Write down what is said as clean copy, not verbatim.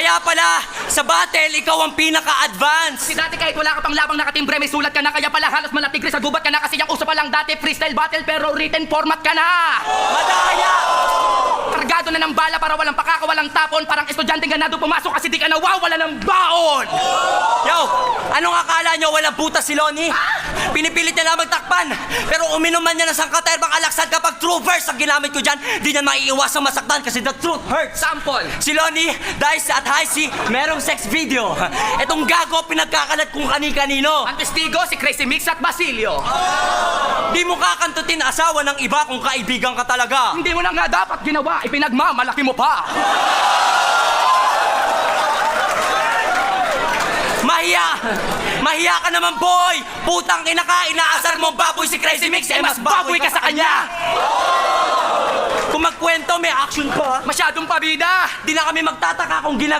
Kaya pala, sa battle, ikaw ang pinaka-advance. Si dati kahit wala ka pang labang nakatimbre, may sulat ka na, kaya pala halos malatigre sa gubat ka na kasi yung uso pa lang dati freestyle battle pero written format ka na. Madaya! Kargado na ng bala para walang pakaka, walang tapon, parang estudyante ganado pumasok kasi di ka nawawala ng baon. Yo, anong akala nyo walang butas si Lonnie? Pinipilit niya na magtakpan, pero uminom man niya ng sangkaterbang alaksad kapag true verse ang ginamit ko dyan, di niya maiiwasang masaktan kasi the truth hurts. Sample. Si Lonnie, dahil sa at high si merong sex video. Etong gago pinagkakalat kung kani-kanino. Ang testigo si Crazy Mix at Basilio. Di mo kakantutin asawa ng iba kung kaibigan ka talaga. Hindi mo na nga dapat ginawa, ipinagmamalaki mo pa. Mahiya ka naman, boy! Putang ina ka, inaasar mong baboy si Crazy Mix, eh mas baboy ka sa kanya! Kung magkwento, may action pa. Masyadong pabida. Di na kami magtataka kung